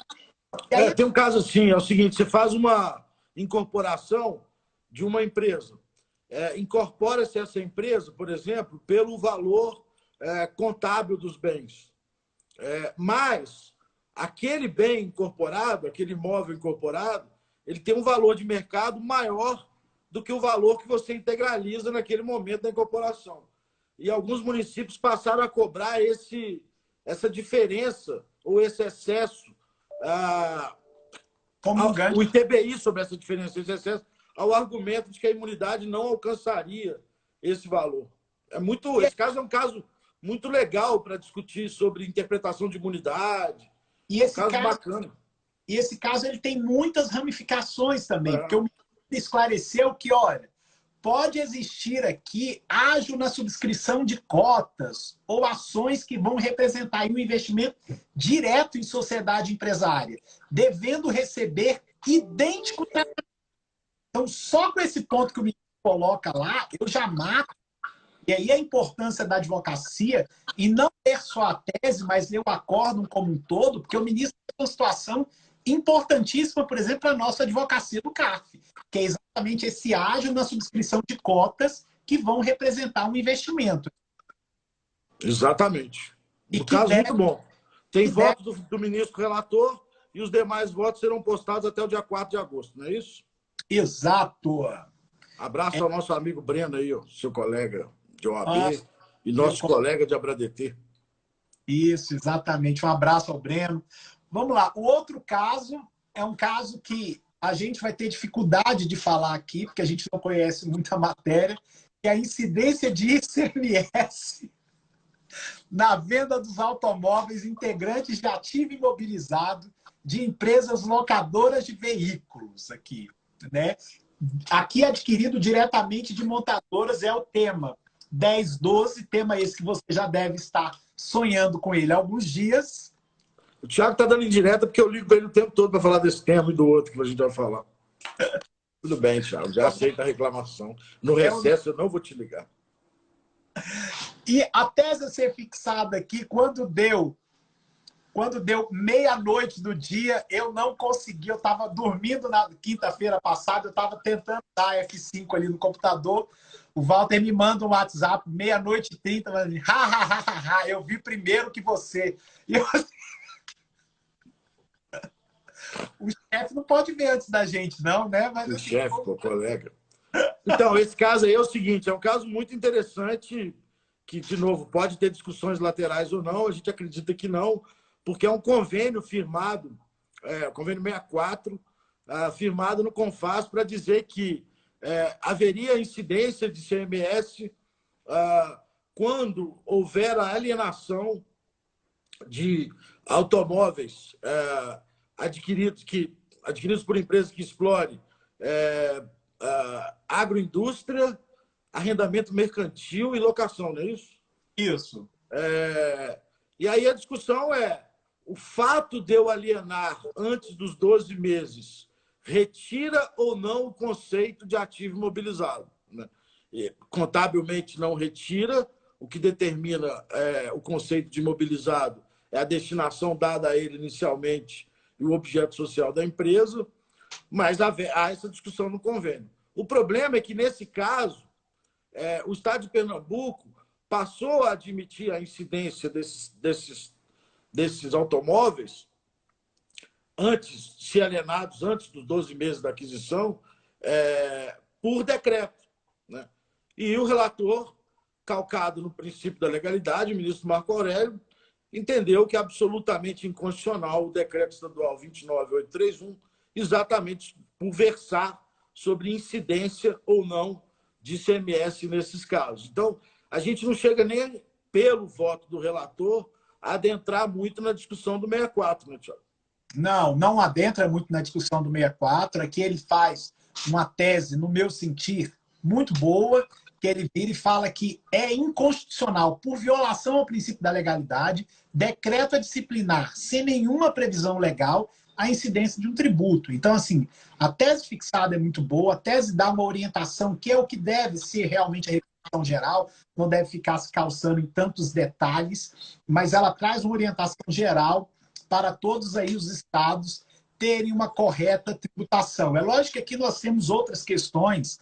Aí, tem um caso assim, é o seguinte, você faz uma incorporação de uma empresa. Incorpora-se essa empresa, por exemplo, pelo valor contábil dos bens. Mas aquele bem incorporado, aquele imóvel incorporado, ele tem um valor de mercado maior do que o valor que você integraliza naquele momento da incorporação. E alguns municípios passaram a cobrar essa diferença ou esse excesso, o ITBI sobre essa diferença, esse excesso, ao argumento de que a imunidade não alcançaria esse valor. Esse caso é um caso muito legal para discutir sobre interpretação de imunidade. E esse caso bacana. E esse caso ele tem muitas ramificações também, porque o ministro esclareceu que, olha, pode existir aqui ágio na subscrição de cotas ou ações que vão representar um investimento direto em sociedade empresária, devendo receber idêntico tratamento. Então, só com esse ponto que o ministro coloca lá, eu já mato. E aí a importância da advocacia, e não ler só a tese, mas ler o acórdão como um todo, porque o ministro tem uma situação importantíssima, por exemplo, para a nossa advocacia do CARF, que é exatamente esse ágio na subscrição de cotas que vão representar um investimento. Exatamente. No caso, muito bom. Tem votos do ministro relator e os demais votos serão postados até o dia 4 de agosto, não é isso? Exato. Abraço ao nosso amigo Breno aí, seu colega de OAB e nosso colega de ABRADETER. Isso, exatamente. Um abraço ao Breno. Vamos lá. O outro caso é um caso que a gente vai ter dificuldade de falar aqui, porque a gente não conhece muita matéria, que é a incidência de ICMS na venda dos automóveis integrantes de ativo imobilizado de empresas locadoras de veículos aqui, né? Aqui adquirido diretamente de montadoras é o tema 1012, tema esse que você já deve estar sonhando com ele há alguns dias. O Thiago está dando indireta porque eu ligo para ele o tempo todo para falar desse tema e do outro que a gente vai falar. Tudo bem, Thiago, já aceita a reclamação. No recesso eu não vou te ligar. E a tese a ser fixada aqui, quando deu meia-noite do dia, eu não consegui, eu estava dormindo na quinta-feira passada, eu estava tentando dar F5 ali no computador, o Walter me manda um WhatsApp, meia-noite e 30, eu vi primeiro que você. E eu... O chefe não pode ver antes da gente, não, né? Mas, o chefe, o colega. Então, esse caso aí é o seguinte, é um caso muito interessante, que, de novo, pode ter discussões laterais ou não, a gente acredita que não, porque é um convênio firmado, convênio 64, firmado no CONFAS para dizer que haveria incidência de ICMS quando houver a alienação de automóveis adquiridos por empresas que explorem agroindústria, arrendamento mercantil e locação, não é isso? Isso. E aí a discussão é: o fato de eu alienar antes dos 12 meses retira ou não o conceito de ativo imobilizado, né? Contabilmente não retira, o que determina o conceito de imobilizado é a destinação dada a ele inicialmente e o objeto social da empresa, mas há essa discussão no convênio. O problema é que, nesse caso, o Estado de Pernambuco passou a admitir a incidência desses automóveis se alienados antes dos 12 meses da aquisição, por decreto, né? E o relator, calcado no princípio da legalidade, o ministro Marco Aurélio, entendeu que é absolutamente inconstitucional o decreto estadual 29831, exatamente por versar sobre incidência ou não de ICMS nesses casos. Então, a gente não chega nem, pelo voto do relator, a adentrar muito na discussão do 64, né, Tiago? não adentra muito na discussão do 64. Aqui ele faz uma tese, no meu sentir, muito boa, que ele vira e fala que é inconstitucional, por violação ao princípio da legalidade, decreto a disciplinar, sem nenhuma previsão legal, a incidência de um tributo. Então, assim, a tese fixada é muito boa, a tese dá uma orientação que é o que deve ser realmente a repercussão geral, não deve ficar se calçando em tantos detalhes, mas ela traz uma orientação geral para todos aí os estados terem uma correta tributação. É lógico que aqui nós temos outras questões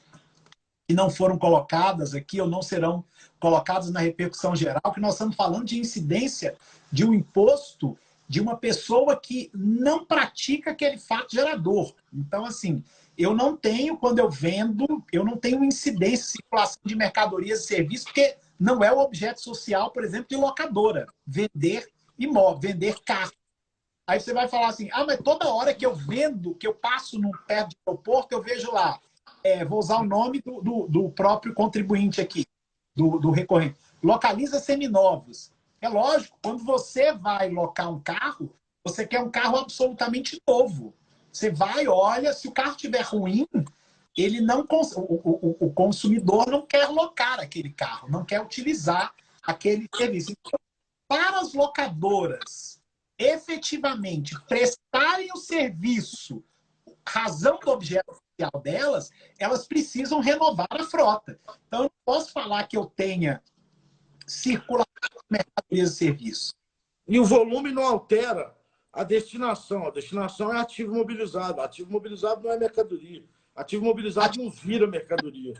que não foram colocadas aqui ou não serão colocadas na repercussão geral, que nós estamos falando de incidência de um imposto de uma pessoa que não pratica aquele fato gerador. Então, assim, eu não tenho, quando eu vendo, eu não tenho incidência em circulação de mercadorias e serviços, porque não é o objeto social, por exemplo, de locadora, vender imóvel, vender carro. Aí você vai falar assim, mas toda hora que eu vendo, que eu passo no perto de aeroporto, eu vejo lá, vou usar o nome do próprio contribuinte aqui, do recorrente, localiza seminovos. É lógico, quando você vai locar um carro, você quer um carro absolutamente novo. Você vai, olha, se o carro estiver ruim, ele não o consumidor não quer locar aquele carro, não quer utilizar aquele serviço. Então, para as locadoras efetivamente prestarem o serviço, razão do objeto social delas, elas precisam renovar a frota. Então, eu não posso falar que eu tenha circulação de mercadorias e serviços. E o volume não altera a destinação. A destinação é ativo mobilizado. Ativo mobilizado não é mercadoria. Ativo mobilizado não vira mercadoria.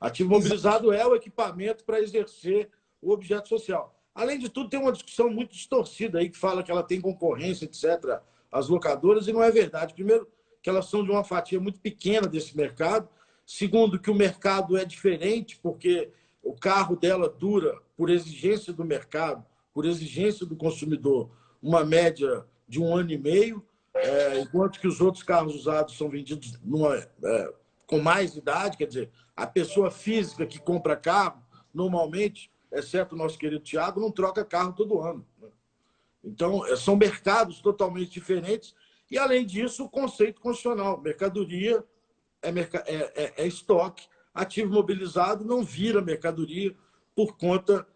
Ativo mobilizado é o equipamento para exercer o objeto social. Além de tudo, tem uma discussão muito distorcida aí que fala que ela tem concorrência, etc., as locadoras, e não é verdade. Primeiro, que elas são de uma fatia muito pequena desse mercado. Segundo, que o mercado é diferente, porque o carro dela dura, por exigência do mercado, por exigência do consumidor, uma média de 1 ano e meio, enquanto que os outros carros usados são vendidos com mais idade. Quer dizer, a pessoa física que compra carro, normalmente, exceto o nosso querido Tiago, não troca carro todo ano. Então, são mercados totalmente diferentes. E, além disso, o conceito constitucional. Mercadoria é estoque, ativo mobilizado não vira mercadoria por conta...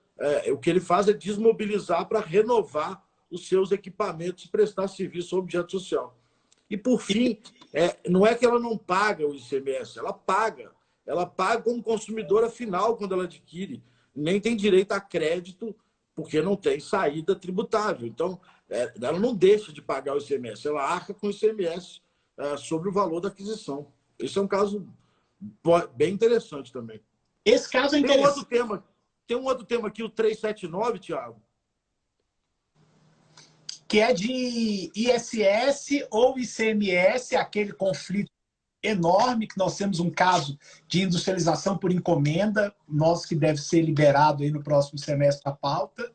o que ele faz é desmobilizar para renovar os seus equipamentos e prestar serviço ao objeto social. E, por fim, não é que ela não paga o ICMS, ela paga. Ela paga como consumidora final quando ela adquire. Nem tem direito a crédito, porque não tem saída tributável. Então, ela não deixa de pagar o ICMS, ela arca com o ICMS sobre o valor da aquisição. Esse é um caso bem interessante também. Esse caso é interessante. Tem um outro tema aqui, o 379, Tiago. Que é de ISS ou ICMS, aquele conflito enorme, que nós temos um caso de industrialização por encomenda, nosso que deve ser liberado aí no próximo semestre a pauta.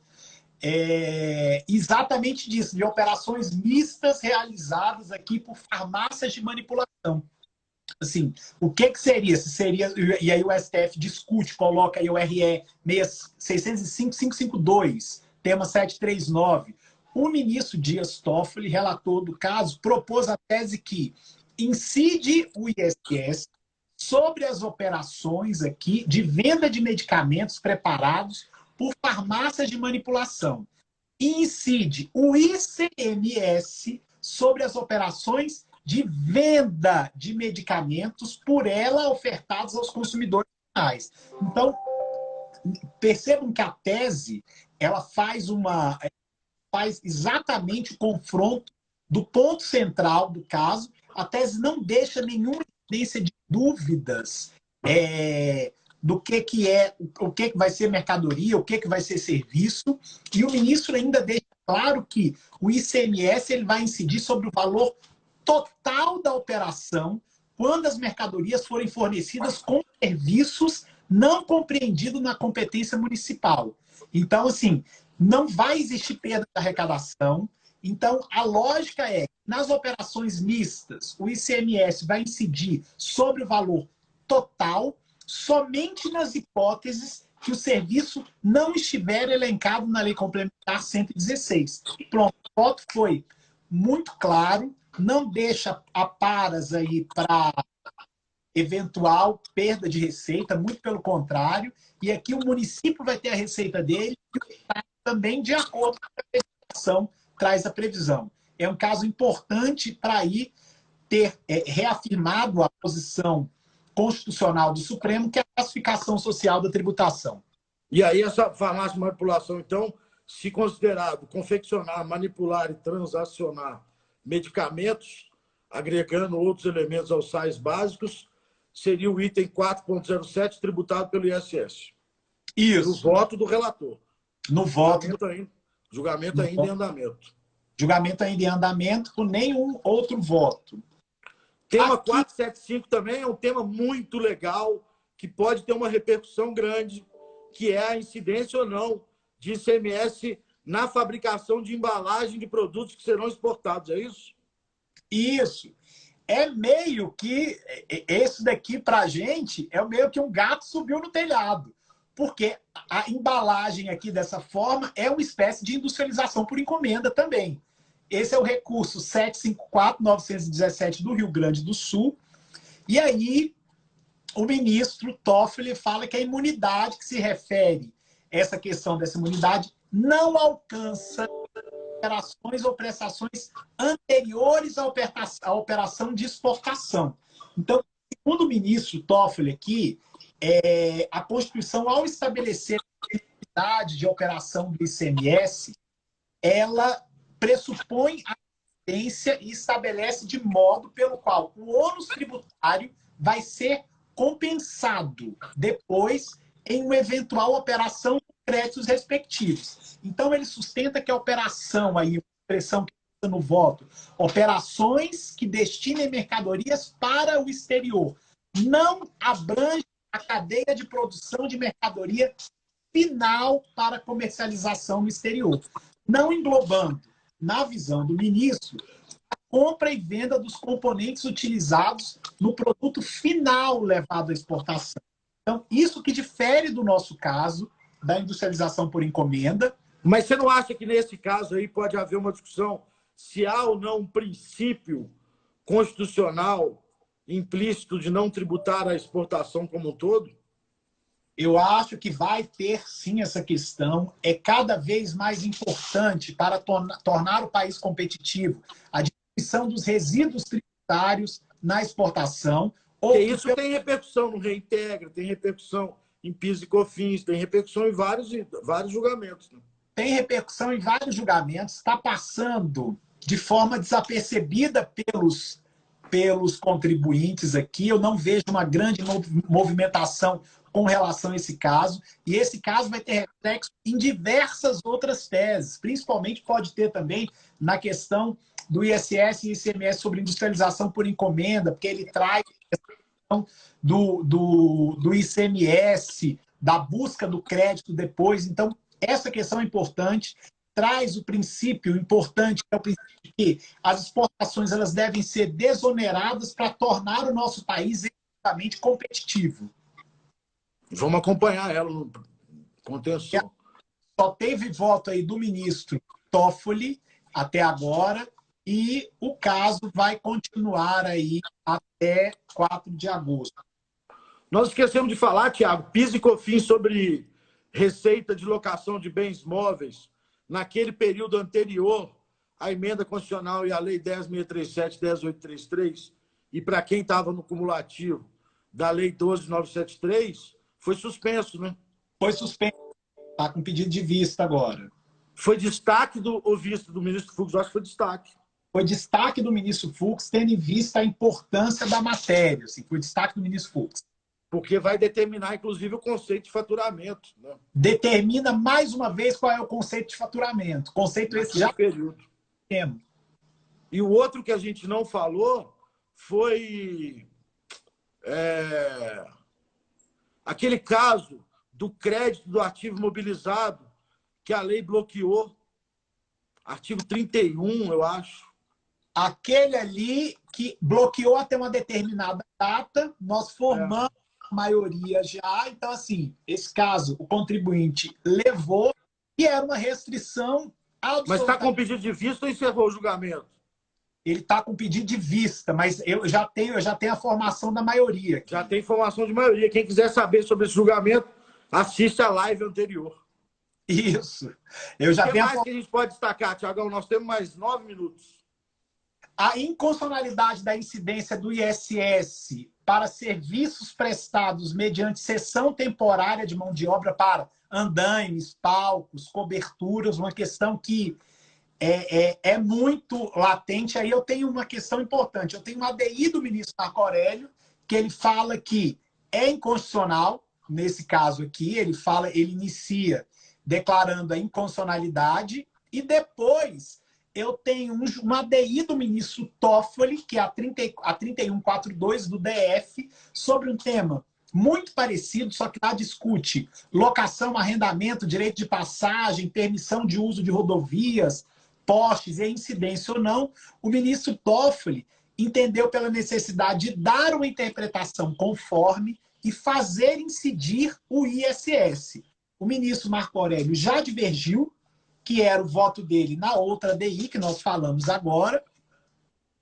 Exatamente disso, de operações mistas realizadas aqui por farmácias de manipulação. Assim, o que seria? Se seria, e aí o STF discute, coloca aí o RE 605.552, tema 739. O ministro Dias Toffoli, relator do caso, propôs a tese que incide o ISS sobre as operações aqui de venda de medicamentos preparados por farmácias de manipulação. E incide o ICMS sobre as operações de venda de medicamentos por ela ofertados aos consumidores finais. Então, percebam que a tese ela faz exatamente o confronto do ponto central do caso. A tese não deixa nenhuma evidência de dúvidas do que é, o que vai ser mercadoria, o que vai ser serviço. E o ministro ainda deixa claro que o ICMS ele vai incidir sobre o valor total da operação quando as mercadorias forem fornecidas com serviços não compreendidos na competência municipal. Então, assim, não vai existir perda de arrecadação. Então, a lógica é, nas operações mistas, o ICMS vai incidir sobre o valor total somente nas hipóteses que o serviço não estiver elencado na Lei Complementar 116. Pronto, o voto foi muito claro, não deixa aparas aí para eventual perda de receita, muito pelo contrário, e aqui o município vai ter a receita dele e o Estado também, de acordo com a legislação, traz a previsão. É um caso importante para aí ter reafirmado a posição constitucional do Supremo, que é a classificação social da tributação. E aí essa farmácia de manipulação, então, se considerado confeccionar, manipular e transacionar medicamentos, agregando outros elementos aos sais básicos, seria o item 4.07 tributado pelo ISS. Isso. No voto do relator. No voto. Julgamento ainda em andamento. Julgamento ainda em andamento, por nenhum outro voto. Tema 475 também é um tema muito legal, que pode ter uma repercussão grande, que é a incidência ou não de ICMS na fabricação de embalagem de produtos que serão exportados, é isso? Isso. É meio que, esse daqui para a gente, é meio que um gato subiu no telhado. Porque a embalagem aqui dessa forma é uma espécie de industrialização por encomenda também. Esse é o recurso 754.917 do Rio Grande do Sul. E aí, o ministro Toffoli fala que a imunidade que se refere a essa questão dessa imunidade não alcança operações ou prestações anteriores à operação de exportação. Então, segundo o ministro Toffoli aqui, a Constituição, ao estabelecer a imunidade de operação do ICMS, ela pressupõe a existência e estabelece de modo pelo qual o ônus tributário vai ser compensado depois em uma eventual operação com créditos respectivos. Então, ele sustenta que a operação, aí, a expressão que está no voto, operações que destinem mercadorias para o exterior, não abrange a cadeia de produção de mercadoria final para comercialização no exterior, não englobando, na visão do ministro, a compra e venda dos componentes utilizados no produto final levado à exportação. Então, isso que difere do nosso caso, da industrialização por encomenda. Mas você não acha que nesse caso aí pode haver uma discussão se há ou não um princípio constitucional implícito de não tributar a exportação como um todo? Eu acho que vai ter, sim, essa questão. É cada vez mais importante para tornar o país competitivo a diminuição dos resíduos tributários na exportação. Porque isso tem repercussão no Reintegra, tem repercussão em PIS e COFINS, tem repercussão em vários julgamentos. Né? Tem repercussão em vários julgamentos, está passando de forma desapercebida pelos contribuintes aqui. Eu não vejo uma grande movimentação com relação a esse caso, e esse caso vai ter reflexo em diversas outras teses, principalmente pode ter também na questão do ISS e ICMS sobre industrialização por encomenda, porque ele traz a questão do ICMS, da busca do crédito depois. Então, essa questão é importante, traz o princípio importante, que é o princípio de que as exportações elas devem ser desoneradas para tornar o nosso país economicamente competitivo. Vamos acompanhar ela no contenção. Só teve voto aí do ministro Toffoli até agora e o caso vai continuar aí até 4 de agosto. Nós esquecemos de falar, Tiago, PIS e COFINS sobre receita de locação de bens móveis naquele período anterior à emenda constitucional e à lei 10.637, 10.833, e para quem estava no cumulativo da lei 12.973, foi suspenso, né? Foi suspenso. Está com pedido de vista agora. Foi destaque ou vista do ministro Fux? Eu acho que foi destaque. Foi destaque do ministro Fux, tendo em vista a importância da matéria. Assim, foi destaque do ministro Fux. Porque vai determinar, inclusive, o conceito de faturamento. Né? Determina, mais uma vez, qual é o conceito de faturamento. Conceito esse já período. Temos. E o outro que a gente não falou foi aquele caso do crédito do ativo imobilizado que a lei bloqueou. Artigo 31, eu acho. Aquele ali que bloqueou até uma determinada data, nós formamos a maioria já. Então, assim, esse caso, o contribuinte levou e era uma restrição absoluta. Mas está com pedido de vista ou encerrou o julgamento? ele está com pedido de vista, mas eu já tenho a formação da maioria. Já tem informação de maioria. Quem quiser saber sobre esse julgamento, assiste a live anterior. Isso. Eu já o que tenho mais que a gente pode destacar, Tiagão? Nós temos mais 9 minutos. A inconstitucionalidade da incidência do ISS para serviços prestados mediante cessão temporária de mão de obra para andaimes, palcos, coberturas, uma questão que é muito latente. Aí eu tenho uma questão importante. Eu tenho uma ADI do ministro Marco Aurélio, que ele fala que é inconstitucional, nesse caso aqui, ele inicia declarando a inconstitucionalidade, e depois eu tenho uma ADI do ministro Toffoli, que é a 3142 do DF, sobre um tema muito parecido, só que lá discute locação, arrendamento, direito de passagem, permissão de uso de rodovias, postes e incidência ou não. O ministro Toffoli entendeu pela necessidade de dar uma interpretação conforme e fazer incidir o ISS. O ministro Marco Aurélio já divergiu, que era o voto dele na outra ADI, que nós falamos agora,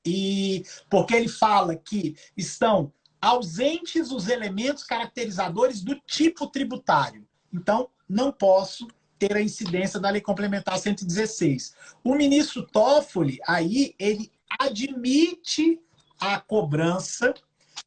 e porque ele fala que estão ausentes os elementos caracterizadores do tipo tributário. Então, não posso ter a incidência da Lei Complementar 116. O ministro Toffoli, aí, ele admite a cobrança,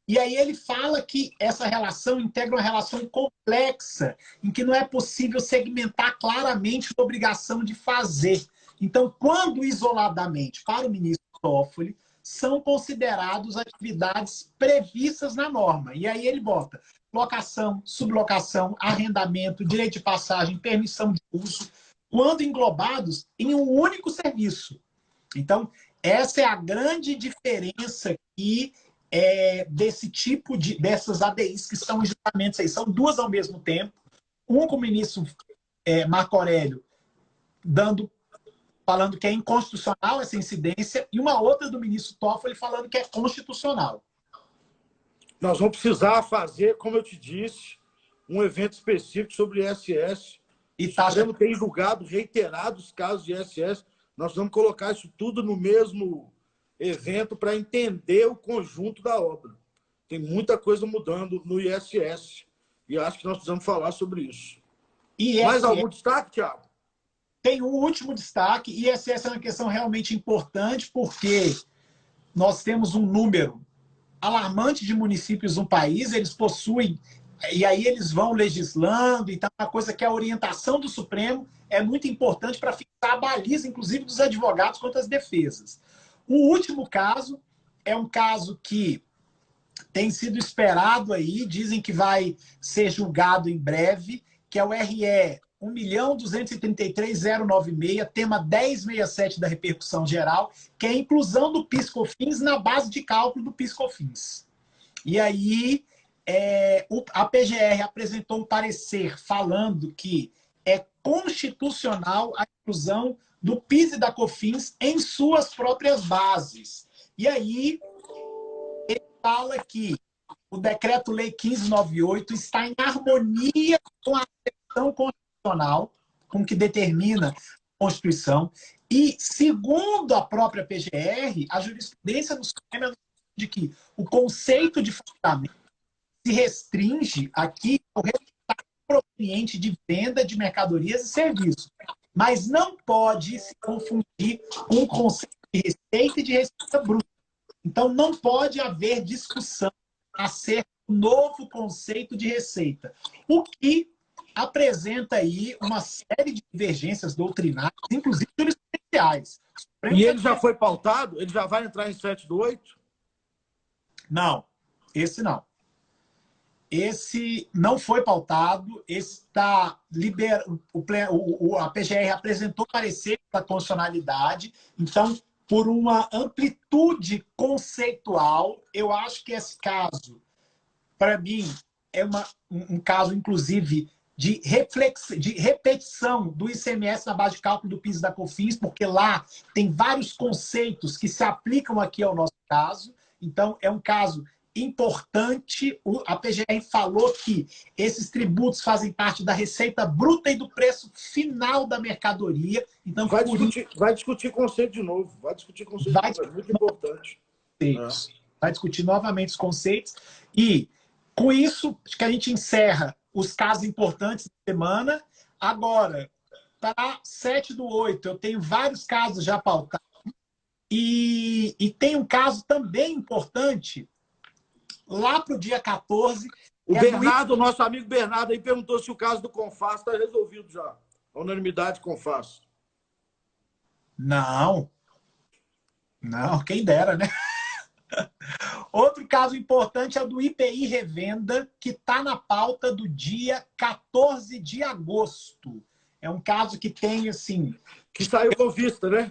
e aí ele fala que essa relação integra uma relação complexa, em que não é possível segmentar claramente a obrigação de fazer. Então, quando isoladamente, para o ministro Toffoli, são considerados atividades previstas na norma. E aí ele bota locação, sublocação, arrendamento, direito de passagem, permissão de uso, quando englobados em um único serviço. Então, essa é a grande diferença que desse tipo dessas ADIs que estão em julgamentos aí. São duas ao mesmo tempo. Um com o ministro Marco Aurélio falando que é inconstitucional essa incidência, e uma outra do ministro Toffoli falando que é constitucional. Nós vamos precisar fazer, como eu te disse, um evento específico sobre ISS. O Supremo tem julgado reiterados casos de ISS. Nós vamos colocar isso tudo no mesmo evento para entender o conjunto da obra. Tem muita coisa mudando no ISS e acho que nós precisamos falar sobre isso. Mais algum destaque, Thiago? Tem um último destaque. ISS é uma questão realmente importante porque nós temos um número alarmante de municípios no país, eles possuem, e aí eles vão legislando, então é uma coisa que a orientação do Supremo é muito importante para fixar a baliza, inclusive dos advogados quanto às defesas. O último caso é um caso que tem sido esperado aí, dizem que vai ser julgado em breve, que é o RE 1.233.096, tema 1067 da repercussão geral, que é a inclusão do PIS/COFINS na base de cálculo do PIS/COFINS. E aí a PGR apresentou um parecer falando que é constitucional a inclusão do PIS e da COFINS em suas próprias bases. E aí ele fala que o Decreto-Lei 1598 está em harmonia com a seção constitucional, com o que determina a Constituição, e, segundo a própria PGR, a jurisprudência do Supremo é de que o conceito de faturamento se restringe aqui ao resultado proveniente de venda de mercadorias e serviços, mas não pode se confundir com o conceito de receita e de receita bruta. Então, não pode haver discussão acerca do novo conceito de receita, o que apresenta aí uma série de divergências doutrinárias, inclusive jurisprudenciais. E ele já foi pautado? Ele já vai entrar em 7/8? Não, esse não. Esse não foi pautado, esse está a PGR apresentou parecer da constitucionalidade, então, por uma amplitude conceitual, eu acho que esse caso, para mim, é um caso, inclusive, de repetição do ICMS na base de cálculo do PIS e da COFINS, porque lá tem vários conceitos que se aplicam aqui ao nosso caso. Então, é um caso importante, a PGR falou que esses tributos fazem parte da receita bruta e do preço final da mercadoria. Então, vai discutir conceito de novo. Vai discutir conceito de novo. É muito importante. Vai discutir novamente os conceitos. E, com isso, acho que a gente encerra os casos importantes da semana. Agora, para 7/8, eu tenho vários casos já pautados. E tem um caso também importante lá para o dia 14. O Bernardo, nosso amigo Bernardo, aí perguntou se o caso do Confas está resolvido já. A unanimidade Confas. Não, quem dera, né? Outro caso importante é o do IPI Revenda, que está na pauta do dia 14 de agosto. É um caso que tem, assim... Que saiu com vista, né?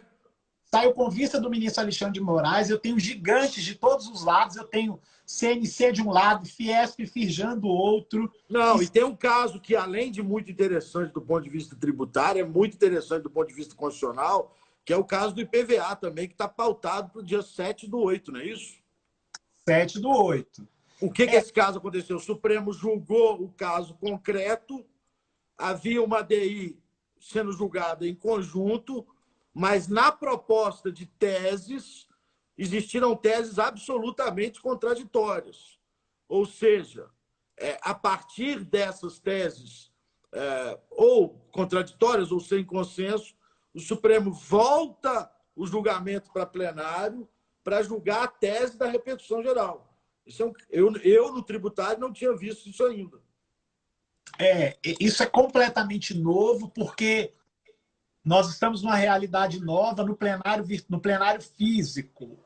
Saiu com vista do ministro Alexandre de Moraes. Eu tenho gigantes de todos os lados. Eu tenho CNC de um lado, Fiesp e Firjan do outro. Não, e tem um caso que, além de muito interessante do ponto de vista tributário, é muito interessante do ponto de vista constitucional, que é o caso do IPVA também, que está pautado para o dia 7/8, não é isso? 7/8. O que esse caso aconteceu? O Supremo julgou o caso concreto, havia uma DI sendo julgada em conjunto, mas na proposta de teses, existiram teses absolutamente contraditórias. Ou seja, a partir dessas teses, ou contraditórias ou sem consenso, o Supremo volta o julgamento para plenário para julgar a tese da repercussão geral. Isso eu, no tributário, não tinha visto isso ainda. Isso é completamente novo, porque nós estamos numa realidade nova no plenário físico.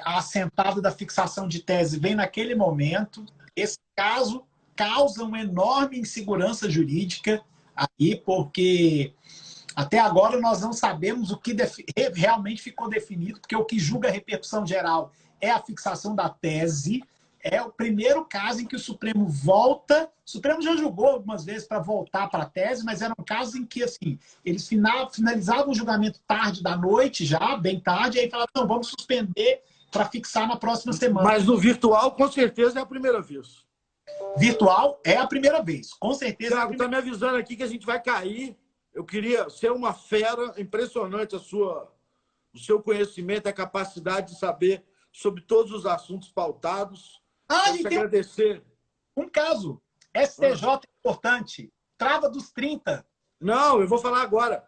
A assentada da fixação de tese vem naquele momento. Esse caso causa uma enorme insegurança jurídica aí, porque até agora nós não sabemos o que realmente ficou definido, porque o que julga a repercussão geral é a fixação da tese. É o primeiro caso em que o Supremo volta. O Supremo já julgou algumas vezes para voltar para a tese, mas eram casos em que assim, eles finalizavam o julgamento tarde da noite, já, bem tarde, e aí falavam, não, vamos suspender para fixar na próxima semana. Mas no virtual, com certeza, é a primeira vez. Virtual é a primeira vez, com certeza. Thiago, está me avisando aqui que a gente vai cair. Eu queria ser uma fera, impressionante o seu conhecimento, a capacidade de saber sobre todos os assuntos pautados. Quero te agradecer. Um caso. STJ é importante. Trava dos 30. Não, eu vou falar agora.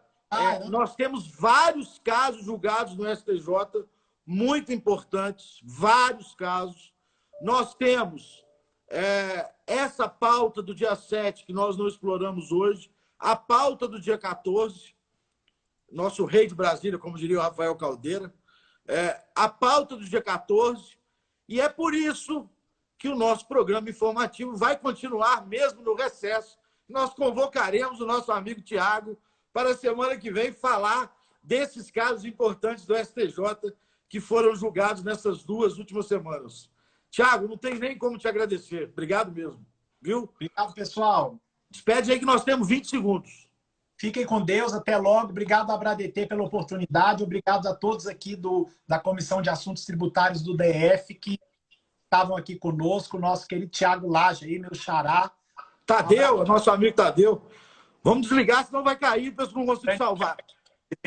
Nós temos vários casos julgados no STJ, muito importantes, vários casos. Nós temos essa pauta do dia 7, que nós não exploramos hoje, a pauta do dia 14, nosso rei de Brasília, como diria o Rafael Caldeira, a pauta do dia 14, e é por isso que o nosso programa informativo vai continuar mesmo no recesso. Nós convocaremos o nosso amigo Tiago para a semana que vem falar desses casos importantes do STJ que foram julgados nessas 2 últimas semanas. Tiago, não tem nem como te agradecer. Obrigado mesmo. Viu? Obrigado, pessoal. Despede aí que nós temos 20 segundos. Fiquem com Deus, até logo. Obrigado à Abradt pela oportunidade. Obrigado a todos aqui da Comissão de Assuntos Tributários do DF que estavam aqui conosco. Nosso querido Tiago Laje aí, meu xará. Tadeu, nosso amigo Tadeu. Vamos desligar, senão vai cair, para eu não consigo salvar.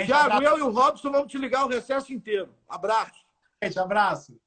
Tiago, eu e o Robson vamos te ligar o recesso inteiro. Abraço. Gente, abraço.